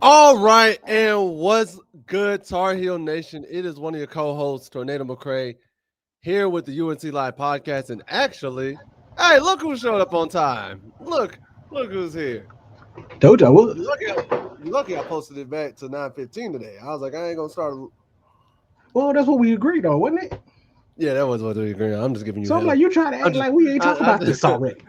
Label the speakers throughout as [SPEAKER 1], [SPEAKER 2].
[SPEAKER 1] All right, and what's good, Tar Heel Nation? It is one of your co-hosts, Tornado McCray, here with the UNC Live podcast. And actually, hey, look who showed up on time. Look who's here.
[SPEAKER 2] Told you I
[SPEAKER 1] You
[SPEAKER 2] was.
[SPEAKER 1] lucky, you lucky I posted it back to 9:15 today. I was like, I ain't gonna start.
[SPEAKER 2] Well, that's what we agreed on, wasn't it?
[SPEAKER 1] Yeah, that was what we agreed on. I'm just giving you
[SPEAKER 2] So I'm
[SPEAKER 1] hell.
[SPEAKER 2] like, you trying to
[SPEAKER 1] I'm
[SPEAKER 2] act
[SPEAKER 1] just,
[SPEAKER 2] like we ain't talked
[SPEAKER 1] I
[SPEAKER 2] about this already.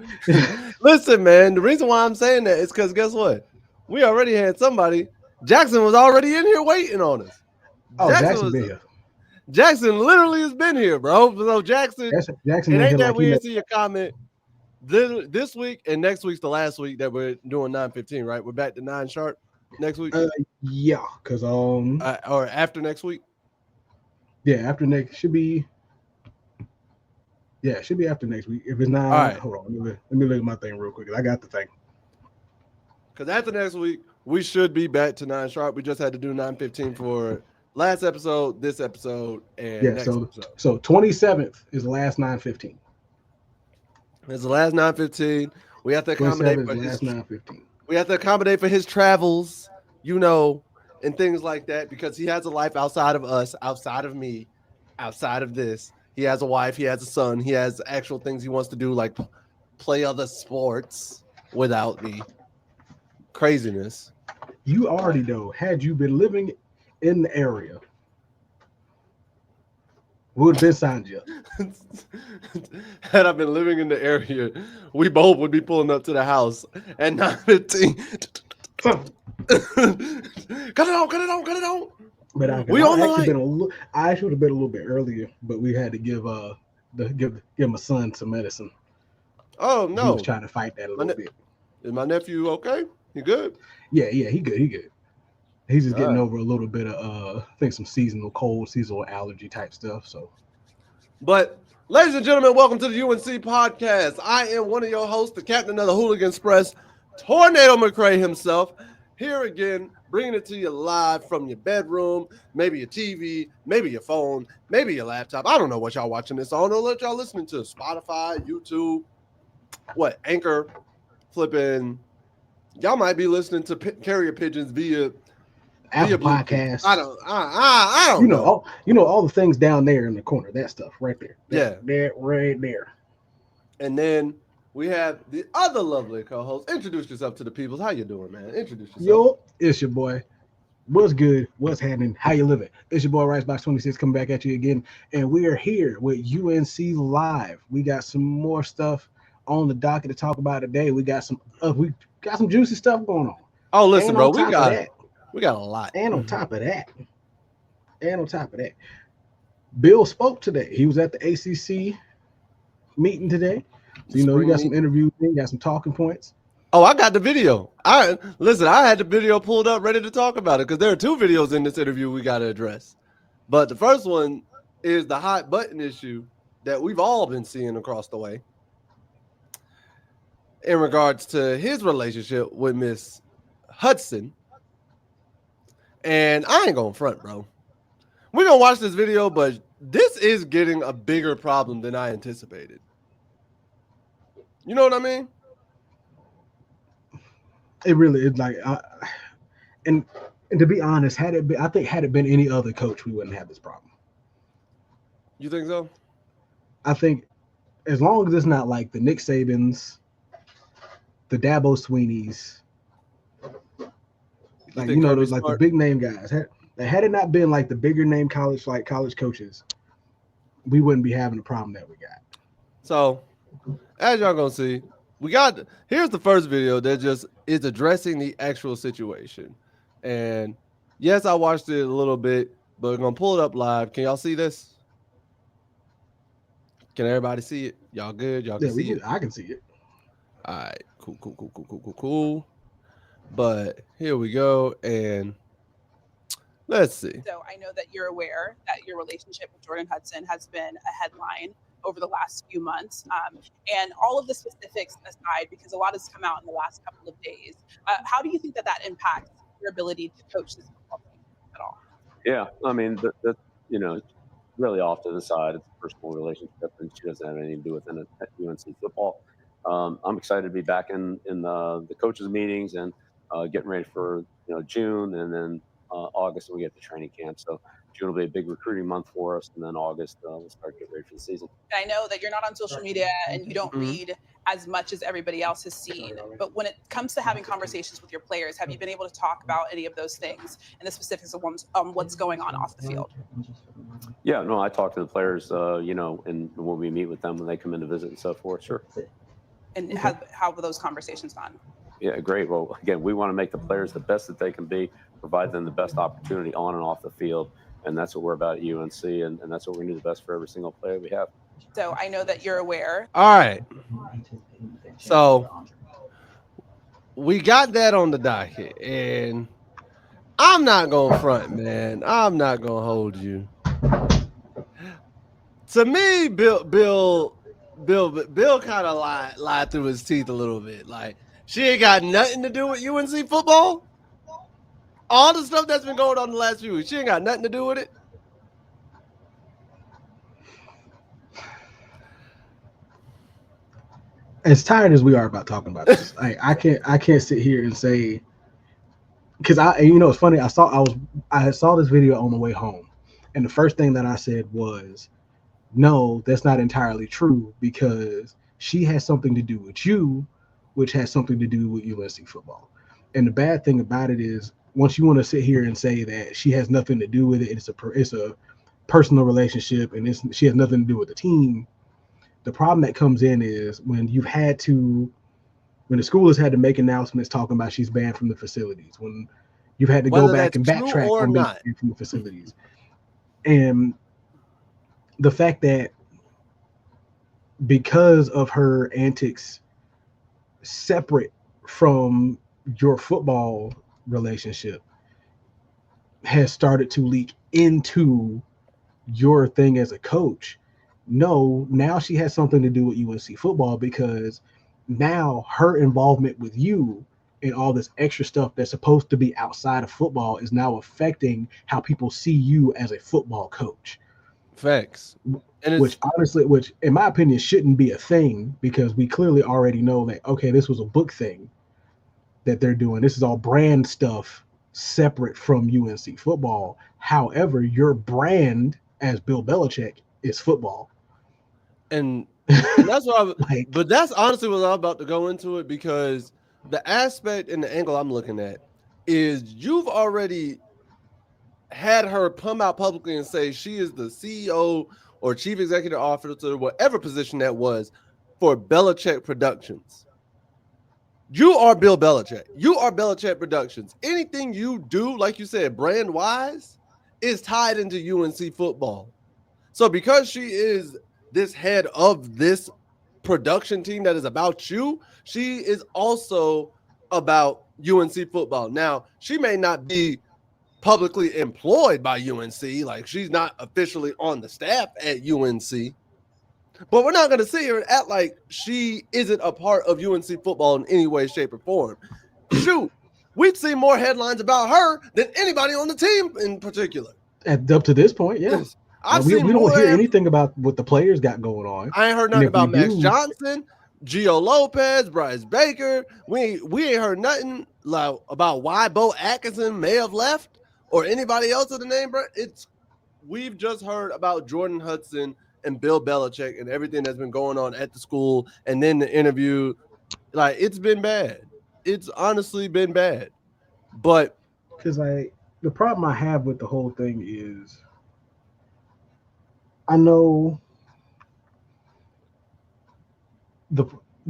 [SPEAKER 1] listen, man. The reason why I'm saying that is because guess what? We already had somebody. Jackson was already in here waiting on us.
[SPEAKER 2] Oh,
[SPEAKER 1] Jackson
[SPEAKER 2] Jackson
[SPEAKER 1] was
[SPEAKER 2] been here.
[SPEAKER 1] Jackson literally has been here, bro. So Jackson,
[SPEAKER 2] Jackson
[SPEAKER 1] it
[SPEAKER 2] been
[SPEAKER 1] ain't
[SPEAKER 2] here
[SPEAKER 1] that
[SPEAKER 2] like he
[SPEAKER 1] we
[SPEAKER 2] never.
[SPEAKER 1] didn't see your comment this week and next week's the last week that we're doing 9:15, right? We're back to 9 sharp next week,
[SPEAKER 2] Yeah, cause
[SPEAKER 1] or after next week.
[SPEAKER 2] yeah, after next should be yeah, it should be after next week. If it's
[SPEAKER 1] All
[SPEAKER 2] not,
[SPEAKER 1] right,
[SPEAKER 2] hold on, let me look at my thing real quick. I got the thing.
[SPEAKER 1] because after next week we should be back to 9 sharp. We just had to do 9:15 for last episode, this episode, and
[SPEAKER 2] Yeah,
[SPEAKER 1] next
[SPEAKER 2] so
[SPEAKER 1] episode.
[SPEAKER 2] 27th is the last 9:15.
[SPEAKER 1] It's the last 9:15. We have to accommodate
[SPEAKER 2] 27th is
[SPEAKER 1] for
[SPEAKER 2] the
[SPEAKER 1] his
[SPEAKER 2] last 9:15.
[SPEAKER 1] We have to accommodate for his travels, you know, and things like that because he has a life outside of us, outside of me, outside of this. He has a wife, he has a son, he has actual things he wants to do, like play other sports without me. Craziness.
[SPEAKER 2] You already know. Had you been living in the area, we would have been signed you up.
[SPEAKER 1] Had I been living in the area, we both would be pulling up to the house at 9:15. Cut it on, cut it on, cut it on.
[SPEAKER 2] But
[SPEAKER 1] We on the light.
[SPEAKER 2] I actually would have been a little bit earlier, but we had to give my son some medicine.
[SPEAKER 1] Oh
[SPEAKER 2] He was
[SPEAKER 1] no.
[SPEAKER 2] trying to fight that a
[SPEAKER 1] My
[SPEAKER 2] little
[SPEAKER 1] ne-
[SPEAKER 2] bit.
[SPEAKER 1] is my nephew okay? You good?
[SPEAKER 2] Yeah, he good. He's just
[SPEAKER 1] All
[SPEAKER 2] getting
[SPEAKER 1] right.
[SPEAKER 2] over a little bit of I think some seasonal cold, seasonal allergy type stuff. So
[SPEAKER 1] But, ladies and gentlemen, welcome to the UNC podcast. I am one of your hosts, the captain of the Hooligan Express, Tornado McCray himself, here again, bringing it to you live from your bedroom, maybe your TV, maybe your phone, maybe your laptop. I don't know what y'all watching this on. Or what y'all listening to Spotify, YouTube, what Anchor, flipping. Y'all might be listening to carrier pigeons via
[SPEAKER 2] Apple
[SPEAKER 1] Bluetooth.
[SPEAKER 2] Podcasts,
[SPEAKER 1] I don't know.
[SPEAKER 2] you know all the things down there in the corner. That stuff right there.
[SPEAKER 1] Yeah.
[SPEAKER 2] That right there.
[SPEAKER 1] And then we have the other lovely co-host. Introduce yourself to the peoples. How you doing, man? Introduce yourself.
[SPEAKER 2] Yo, it's your boy. What's good? What's happening? How you living? It's your boy Ricebox26 coming back at you again, and we are here with UNC Live. We got some more stuff on the docket to talk about today. We got some juicy stuff going on,
[SPEAKER 1] Oh, listen,
[SPEAKER 2] and
[SPEAKER 1] bro,
[SPEAKER 2] on top of that,
[SPEAKER 1] we got a lot.
[SPEAKER 2] and on top of that, and on top of that, Bill spoke today. He was at the ACC meeting today, so he
[SPEAKER 1] Spring
[SPEAKER 2] got some
[SPEAKER 1] meeting.
[SPEAKER 2] interviews, got some talking points.
[SPEAKER 1] Oh, I got the video. I had the video pulled up ready to talk about it because there are two videos in this interview we got to address. But the first one is the hot button issue that we've all been seeing across the way in regards to his relationship with Miss Hudson. And I ain't gonna front, bro. We're gonna watch this video, but this is getting a bigger problem than I anticipated. You know what I mean?
[SPEAKER 2] It really is and and to be honest, had it been any other coach, we wouldn't have this problem.
[SPEAKER 1] You think so?
[SPEAKER 2] I think as long as it's not like the Nick Sabans, the Dabo Sweeneys,
[SPEAKER 1] You
[SPEAKER 2] like
[SPEAKER 1] think Kirby
[SPEAKER 2] those like the
[SPEAKER 1] Smart?
[SPEAKER 2] big name guys. Had it not been like the bigger name college coaches, we wouldn't be having the problem that we got.
[SPEAKER 1] So, as y'all gonna see, here's the first video that just is addressing the actual situation. And yes, I watched it a little bit, but we're gonna pull it up live. Can y'all see this? Can everybody see it? Y'all good? Y'all can
[SPEAKER 2] Yeah, we
[SPEAKER 1] see
[SPEAKER 2] can.
[SPEAKER 1] it?
[SPEAKER 2] I can see it.
[SPEAKER 1] All right, cool. But here we go, and let's see.
[SPEAKER 3] So I know that you're aware that your relationship with Jordan Hudson has been a headline over the last few months. And all of the specifics aside, because a lot has come out in the last couple of days, how do you think that that impacts your ability to coach this football team at all?
[SPEAKER 4] Yeah, I mean, it's really off to the side. It's a personal relationship, and she doesn't have anything to do with it at UNC football. I'm excited to be back in the coaches' meetings and getting ready for June, and then August we get to training camp. So June will be a big recruiting month for us, and then August we'll start to get ready for the season.
[SPEAKER 3] And I know that you're not on social media and you don't read as much as everybody else has seen. But when it comes to having conversations with your players, have you been able to talk about any of those things and the specifics of what's going on off the field?
[SPEAKER 4] Yeah, no, I talk to the players, and when we meet with them when they come in to visit and so forth. Sure.
[SPEAKER 3] And how have those conversations gone?
[SPEAKER 4] Yeah, great. Well, again, we want to make the players the best that they can be, provide them the best opportunity on and off the field. And that's what we're about at UNC, and that's what we do the best for every single player we have.
[SPEAKER 3] So I know that you're aware.
[SPEAKER 1] All right. So we got that on the docket, and I'm not gonna front, man. I'm not gonna hold you. To me, Bill kind of lied through his teeth a little bit. Like, she ain't got nothing to do with UNC football. All the stuff that's been going on the last few weeks, she ain't got nothing to do with it.
[SPEAKER 2] As tired as we are about talking about this, I can't sit here and say, because it's funny. I saw this video on the way home, and the first thing that I said was, no, that's not entirely true, because she has something to do with you, which has something to do with UNC football. And the bad thing about it is, once you want to sit here and say that she has nothing to do with it, it's a personal relationship, and she has nothing to do with the team. The problem that comes in is when the school has had to make announcements talking about she's banned from the facilities, when you've had to go back and backtrack on being banned from the facilities. And the fact that because of her antics separate from your football relationship has started to leak into your thing as a coach. No, now she has something to do with UNC football, because now her involvement with you and all this extra stuff that's supposed to be outside of football is now affecting how people see you as a football coach.
[SPEAKER 1] Facts. And
[SPEAKER 2] which in my opinion shouldn't be a thing, because we clearly already know that, okay, this was a book thing that they're doing. This is all brand stuff separate from UNC football. However, your brand as Bill Belichick is football.
[SPEAKER 1] And that's what but that's honestly what I'm about to go into it, because the aspect and the angle I'm looking at is you've already had her come out publicly and say she is the CEO or chief executive officer, whatever position that was, for Belichick Productions. You are Bill Belichick. You are Belichick Productions. Anything you do, like you said, brand-wise, is tied into UNC football. So because she is this head of this production team that is about you, she is also about UNC football. Now, she may not be publicly employed by UNC, like she's not officially on the staff at UNC, but we're not going to sit here and act like she isn't a part of UNC football in any way, shape, or form. Shoot, we've seen more headlines about her than anybody on the team in particular.
[SPEAKER 2] Up to this point, yeah. We don't hear anything about what the players got going on.
[SPEAKER 1] I ain't heard nothing about Max Johnson, Gio Lopez, Bryce Baker. We ain't heard nothing about why Bo Atkinson may have left or anybody else of the name. We've just heard about Jordan Hudson and Bill Belichick and everything that's been going on at the school, and then the interview. Like, it's been bad. It's honestly been bad. But
[SPEAKER 2] because the problem I have with the whole thing is, I know the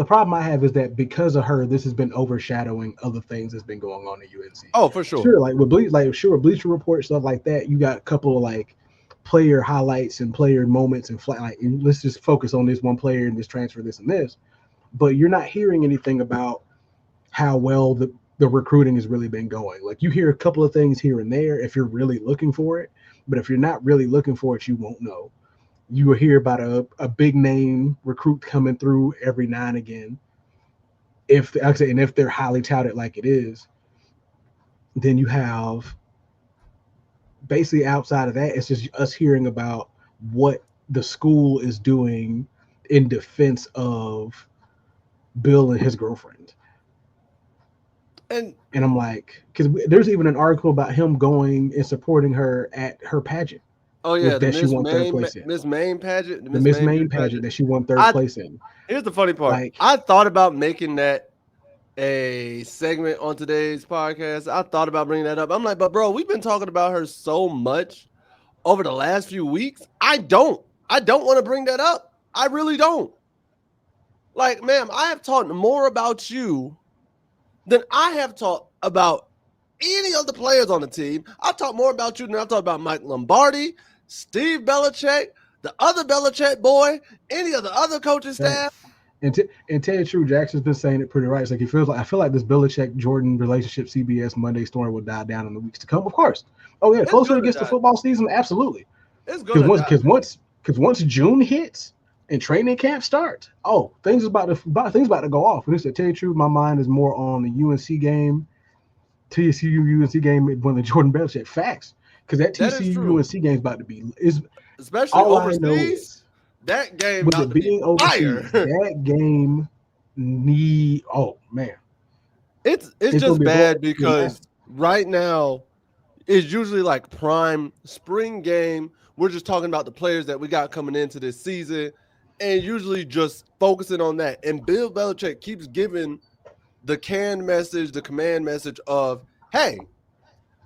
[SPEAKER 2] problem I have is that because of her, this has been overshadowing other things that's been going on at UNC.
[SPEAKER 1] Oh, for sure.
[SPEAKER 2] Sure, with Bleacher Report, stuff like that. You got a couple of player highlights and player moments and let's just focus on this one player and this transfer, this and this. But you're not hearing anything about how well the recruiting has really been going. You hear a couple of things here and there if you're really looking for it, but if you're not really looking for it, you won't know. You will hear about a big name recruit coming through every now and again. If they're highly touted like it is, then you have basically outside of that, it's just us hearing about what the school is doing in defense of Bill and his girlfriend.
[SPEAKER 1] And
[SPEAKER 2] I'm like, because there's even an article about him going and supporting her at her pageant.
[SPEAKER 1] oh yeah, the
[SPEAKER 2] That she won third place in.
[SPEAKER 1] Miss Main pageant, the
[SPEAKER 2] The
[SPEAKER 1] Miss
[SPEAKER 2] Miss
[SPEAKER 1] Main
[SPEAKER 2] Main
[SPEAKER 1] beauty
[SPEAKER 2] pageant that she won third place in.
[SPEAKER 1] Here's the funny part.
[SPEAKER 2] Like,
[SPEAKER 1] I thought about making that a segment on today's podcast. I thought about bringing that up. I'm like, but bro, we've been talking about her so much over the last few weeks. I don't want to bring that up. I really don't. Like, ma'am, I have talked more about you than I have talked about any of the players on the team. I've talked more about you than I've talked about Mike Lombardi, Steve Belichick, the other Belichick boy, any of the other coaching staff.
[SPEAKER 2] And tell you the truth, Jackson's been saying it pretty right. It's like I feel like this Belichick Jordan relationship CBS Monday story will die down in the weeks to come. Of course. Oh yeah, closer it gets to football season, absolutely.
[SPEAKER 1] It's good
[SPEAKER 2] because once June hits and training camp starts, things about to go off. And to tell you the truth, my mind is more on the UNC game, TCU UNC game when the Jordan Belichick facts. Because that TCU UNC game is about to be
[SPEAKER 1] especially
[SPEAKER 2] all
[SPEAKER 1] overseas.
[SPEAKER 2] I know is,
[SPEAKER 1] that game
[SPEAKER 2] with it being overseas, that game
[SPEAKER 1] it's just bad because right now it's usually like prime spring game. We're just talking about the players that we got coming into this season and usually just focusing on that. And Bill Belichick keeps giving the command message of, hey,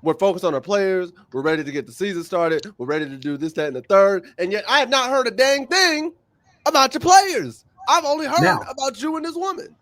[SPEAKER 1] we're focused on our players. We're ready to get the season started. We're ready to do this, that, and the third. And yet I have not heard a dang thing about your players. I've only heard about you and this woman.